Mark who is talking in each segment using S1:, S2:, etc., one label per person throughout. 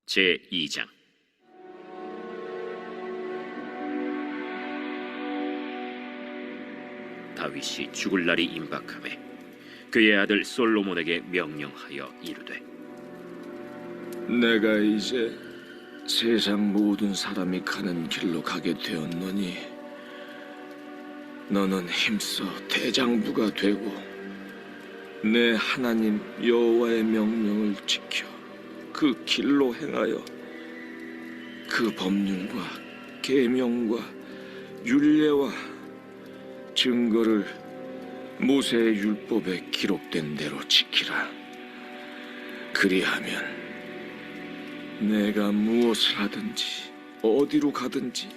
S1: 제2장. 다윗이 죽을 날이 임박하매 그의 아들 솔로몬에게 명령하여 이르되,
S2: 내가 이제 세상 모든 사람이 가는 길로 가게 되었노니 너는 힘써 대장부가 되고 내 하나님 여호와의 명령을 지켜 그 길로 행하여 그 법률과 계명과 율례와 증거를 모세의 율법에 기록된 대로 지키라. 그리하면 내가 무엇을 하든지 어디로 가든지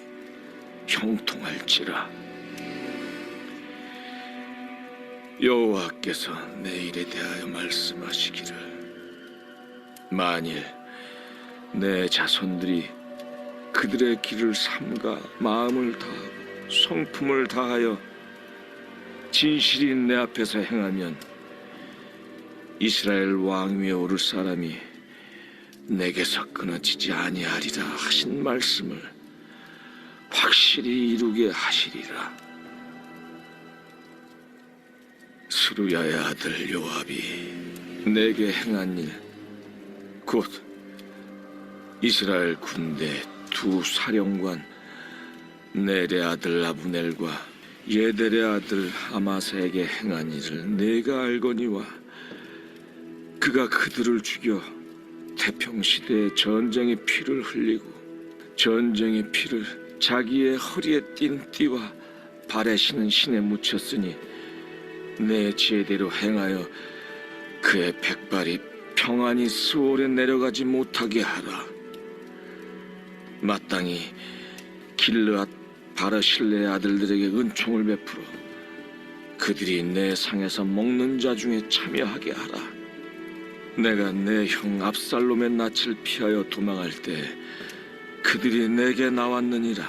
S2: 형통할지라. 여호와께서 내 일에 대하여 말씀하시기를, 만일 내 자손들이 그들의 길을 삼가 마음을 다하고 성품을 다하여 진실이 내 앞에서 행하면 이스라엘 왕 위에 오를 사람이 내게서 끊어지지 아니하리라 하신 말씀을 확실히 이루게 하시리라. 스루야의 아들 요압이 내게 행한 일, 곧 이스라엘 군대 두 사령관 넬의 아들 아브넬과 예델의 아들 아마사에게 행한 일을 내가 알거니와, 그가 그들을 죽여 태평시대에 전쟁의 피를 흘리고 전쟁의 피를 자기의 허리에 띤 띠와 발에 신은 신에 묻혔으니 내 지혜대로 행하여 그의 백발이 평안히 스올에 내려가지 못하게 하라. 마땅히 길르앗 바르실레의 아들들에게 은총을 베풀어 그들이 내 상에서 먹는 자 중에 참여하게 하라. 내가 내 형 압살롬의 낯을 피하여 도망할 때 그들이 내게 나왔느니라.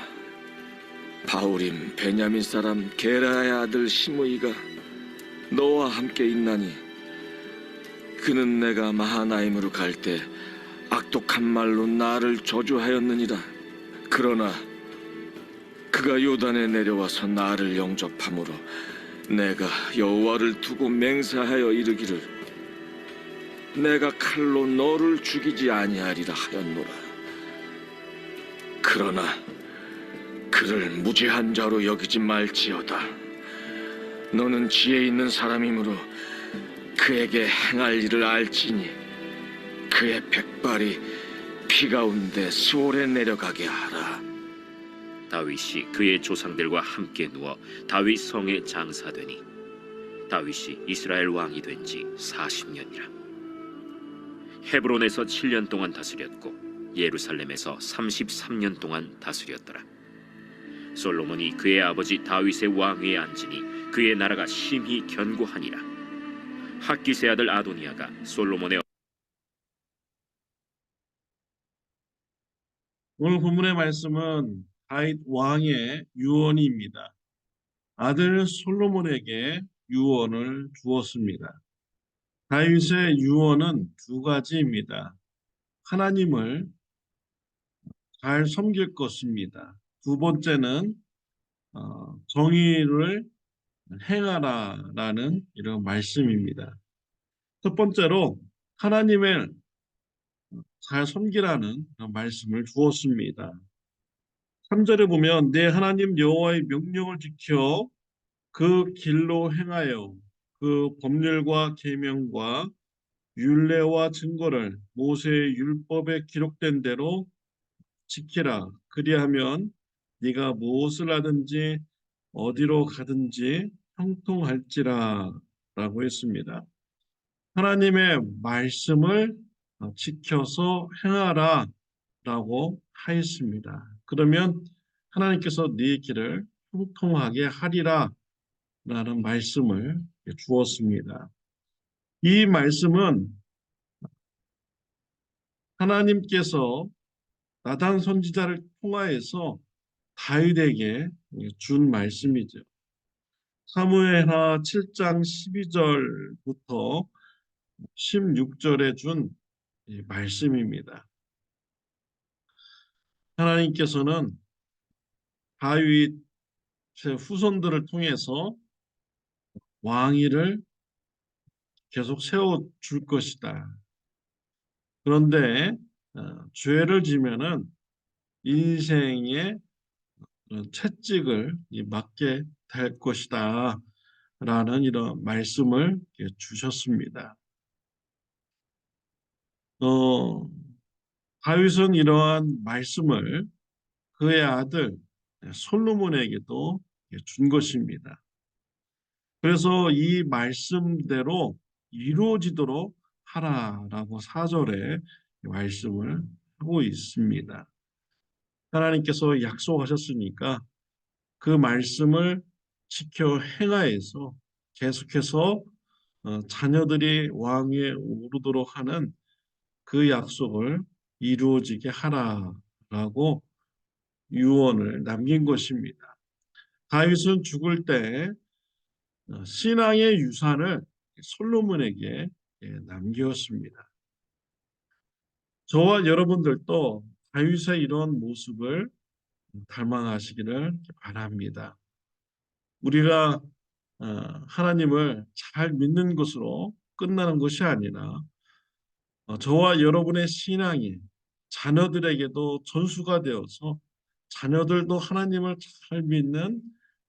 S2: 바울임 베냐민 사람 게라의 아들 시므이가 너와 함께 있나니, 그는 내가 마하나임으로 갈 때 악독한 말로 나를 저주하였느니라. 그러나 그가 요단에 내려와서 나를 영접함으로 내가 여호와를 두고 맹세하여 이르기를, 내가 칼로 너를 죽이지 아니하리라 하였노라. 그러나 그를 무죄한 자로 여기지 말지어다. 너는 지혜 있는 사람이므로 그에게 행할 일을 알지니 그의 백발이 피 가운데 수월에 내려가게 하라.
S1: 다윗이 그의 조상들과 함께 누워 다윗 성에 장사되니 다윗이 이스라엘 왕이 된 지 40년이라. 헤브론에서 7년 동안 다스렸고 예루살렘에서 33년 동안 다스렸더라. 솔로몬이 그의 아버지 다윗의 왕위에 앉으니 그의 나라가 심히 견고하니라. 핫기스의 아들 아도니아가 솔로몬의
S3: 오늘 본문의 말씀은 다윗 왕의 유언입니다. 아들 솔로몬에게 유언을 주었습니다. 다윗의 유언은 두 가지입니다. 하나님을 잘 섬길 것입니다. 두 번째는 정의를 행하라라는 이런 말씀입니다. 첫 번째로 하나님을 잘 섬기라는 그런 말씀을 주었습니다. 3절에 보면 내 하나님 여호와의 명령을 지켜 그 길로 행하여 그 법률과 계명과 율례와 증거를 모세의 율법에 기록된 대로 지키라. 그리하면 네가 무엇을 하든지 어디로 가든지 형통할지라 라고 했습니다. 하나님의 말씀을 지켜서 행하라 라고 하였습니다. 그러면 하나님께서 네 길을 형통하게 하리라 라는 말씀을 주었습니다. 이 말씀은 하나님께서 나단 선지자를 통하여서 다윗에게 준 말씀이죠. 사무엘하 7장 12절부터 16절에 준 말씀입니다. 하나님께서는 다윗의 후손들을 통해서 왕위를 계속 세워줄 것이다. 그런데 죄를 지면은 인생의 채찍을 맞게 될 것이다. 라는 이런 말씀을 주셨습니다. 어, 다윗은 이러한 말씀을 그의 아들 솔로몬에게도 준 것입니다. 그래서 이 말씀대로 이루어지도록 하라라고 4절에 말씀을 하고 있습니다. 하나님께서 약속하셨으니까 그 말씀을 지켜 행하여서 계속해서 자녀들이 왕위에 오르도록 하는 그 약속을 이루어지게 하라라고 유언을 남긴 것입니다. 다윗은 죽을 때 신앙의 유산을 솔로몬에게 남겼습니다. 저와 여러분들도 다윗의 이런 모습을 닮아가시기를 바랍니다. 우리가 하나님을 잘 믿는 것으로 끝나는 것이 아니라 저와 여러분의 신앙이 자녀들에게도 전수가 되어서 자녀들도 하나님을 잘 믿는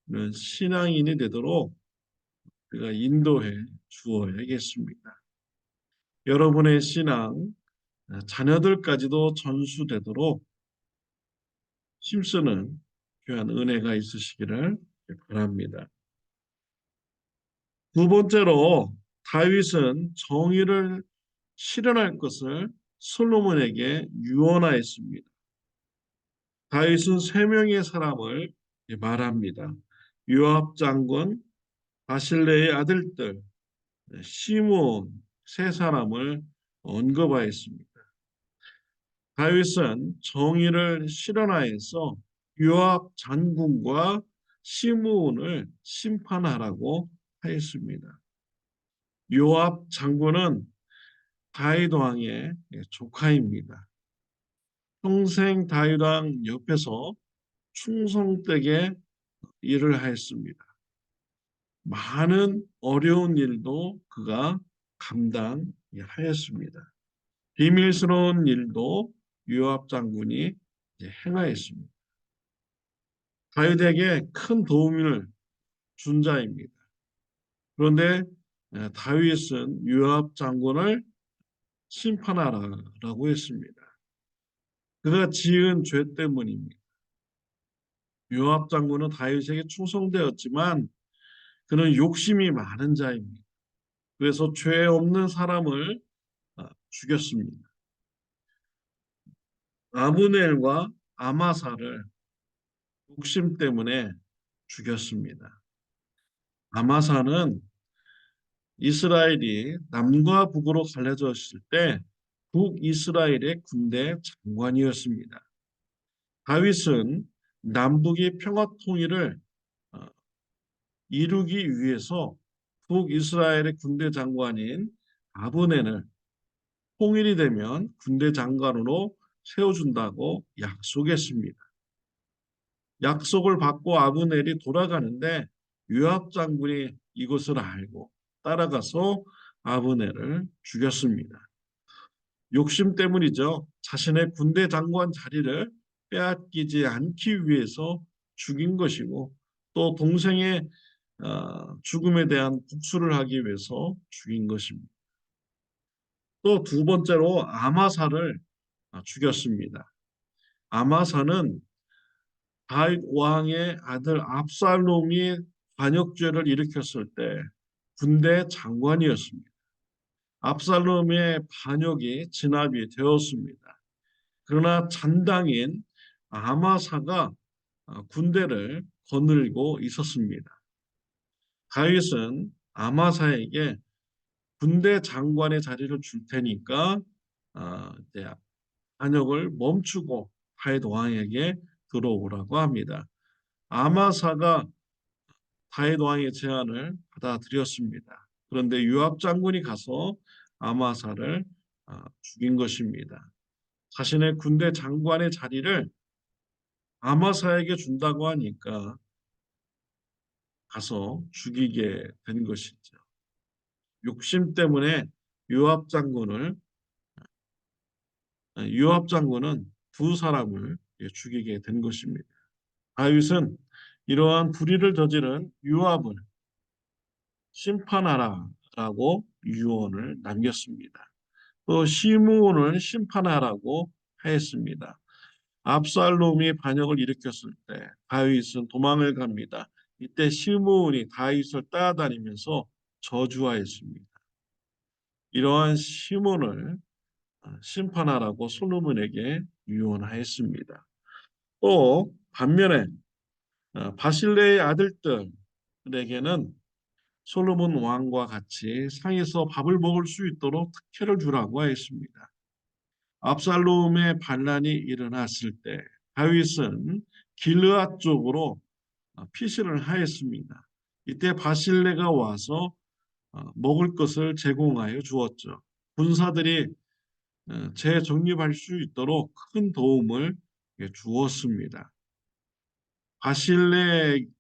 S3: 그런 신앙인이 되도록 우리가 인도해 주어야겠습니다. 여러분의 신앙, 자녀들까지도 전수되도록 힘쓰는 귀한 은혜가 있으시기를 바랍니다. 두 번째로 다윗은 정의를 실현할 것을 솔로몬에게 유언하였습니다. 다윗은 세 명의 사람을 말합니다. 요압 장군, 바실레의 아들들, 시므온 세 사람을 언급하였습니다. 다윗은 정의를 실현하여서 요압 장군과 시므온을 심판하라고 하였습니다. 요압 장군은 다윗 왕의 조카입니다. 평생 다윗 왕 옆에서 충성되게 일을 하였습니다. 많은 어려운 일도 그가 감당하였습니다. 비밀스러운 일도 요압 장군이 행하였습니다. 다윗에게 큰 도움을 준 자입니다. 그런데 다윗은 요압 장군을 심판하라라고 했습니다. 그가 지은 죄 때문입니다. 요압 장군은 다윗에게 충성되었지만 그는 욕심이 많은 자입니다. 그래서 죄 없는 사람을 죽였습니다. 아브넬과 아마사를 욕심 때문에 죽였습니다. 아마사는 이스라엘이 남과 북으로 갈라졌을 때 북이스라엘의 군대 장관이었습니다. 다윗은 남북의 평화 통일을 어, 이루기 위해서 북이스라엘의 군대 장관인 아브넬을 통일이 되면 군대 장관으로 세워준다고 약속했습니다. 약속을 받고 아브넬이 돌아가는데 요압 장군이 이것을 알고 따라가서 아브넬을 죽였습니다. 욕심 때문이죠. 자신의 군대 장관 자리를 빼앗기지 않기 위해서 죽인 것이고 또 동생의 죽음에 대한 복수를 하기 위해서 죽인 것입니다. 또 두 번째로 아마사를 죽였습니다. 아마사는 다윗 왕의 아들 압살롬이 반역죄를 일으켰을 때 군대 장관이었습니다. 압살롬의 반역이 진압이 되었습니다. 그러나 잔당인 아마사가 군대를 거느리고 있었습니다. 다윗은 아마사에게 군대 장관의 자리를 줄 테니까 반역을 멈추고 다윗 왕에게 들어오라고 합니다. 아마사가 다윗 왕의 제안을 받아들였습니다. 그런데 요압 장군이 가서 아마사를 죽인 것입니다. 자신의 군대 장관의 자리를 아마사에게 준다고 하니까 가서 죽이게 된 것이죠. 욕심 때문에 요압 장군을 요압 장군은 두 사람을 죽이게 된 것입니다. 다윗은 이러한 불의를 저지른 요압을 심판하라라고 유언을 남겼습니다. 또 시므온을 심판하라고 하였습니다. 압살롬이 반역을 일으켰을 때 다윗은 도망을 갑니다. 이때 시므온이 다윗을 따라다니면서 저주하였습니다. 이러한 시몬을 심판하라고 솔로몬에게 유언하였습니다. 또 반면에 바실레의 아들들에게는 솔로몬 왕과 같이 상에서 밥을 먹을 수 있도록 특혜를 주라고 하였습니다. 압살롬의 반란이 일어났을 때 다윗은 길르앗 쪽으로 피신을 하였습니다. 이때 바실레가 와서 먹을 것을 제공하여 주었죠. 군사들이 재정립할 수 있도록 큰 도움을 주었습니다. 바실레를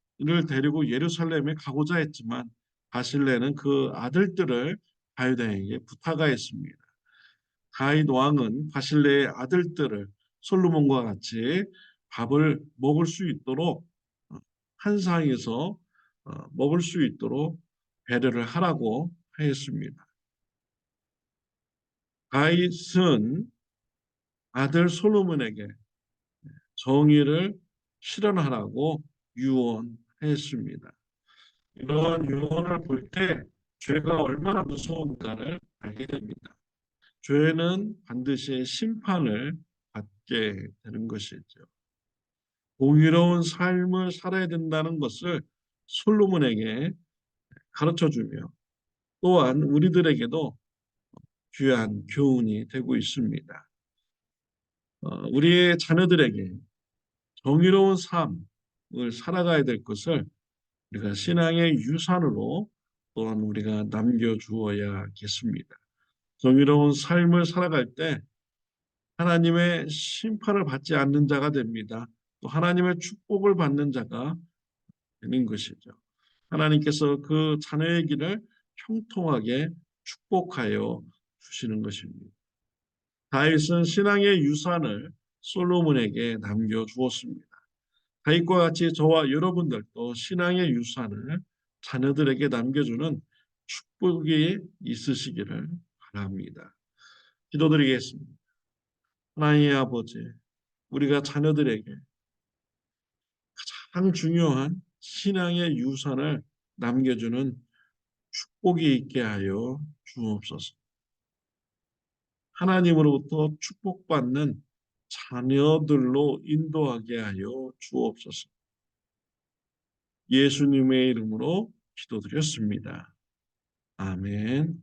S3: 데리고 예루살렘에 가고자 했지만 바실레는 그 아들들을 다윗에게 부탁하였습니다. 다윗 왕은 바실레의 아들들을 솔로몬과 같이 밥을 먹을 수 있도록 한 상에서 먹을 수 있도록 배려를 하라고 하였습니다. 다윗은 아들 솔로몬에게 정의를 실현하라고 유언했습니다. 이러한 유언을 볼 때 죄가 얼마나 무서운가를 알게 됩니다. 죄는 반드시 심판을 받게 되는 것이죠. 공의로운 삶을 살아야 된다는 것을 솔로몬에게 가르쳐주며 또한 우리들에게도 귀한 교훈이 되고 있습니다. 우리의 자녀들에게 정의로운 삶을 살아가야 될 것을 우리가 신앙의 유산으로 또한 우리가 남겨주어야겠습니다. 정의로운 삶을 살아갈 때 하나님의 심판을 받지 않는 자가 됩니다. 또 하나님의 축복을 받는 자가 되는 것이죠. 하나님께서 그 자녀의 길을 형통하게 축복하여 주시는 것입니다. 다윗은 신앙의 유산을 솔로몬에게 남겨주었습니다. 다윗과 같이 저와 여러분들도 신앙의 유산을 자녀들에게 남겨주는 축복이 있으시기를 바랍니다. 기도드리겠습니다. 하나님의 아버지, 우리가 자녀들에게 가장 중요한 신앙의 유산을 남겨주는 축복이 있게 하여 주옵소서. 하나님으로부터 축복받는 자녀들로 인도하게 하여 주옵소서. 예수님의 이름으로 기도드렸습니다. 아멘.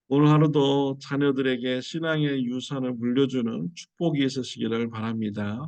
S3: 오늘 하루도 자녀들에게 신앙의 유산을 물려주는 축복이 있으시기를 바랍니다.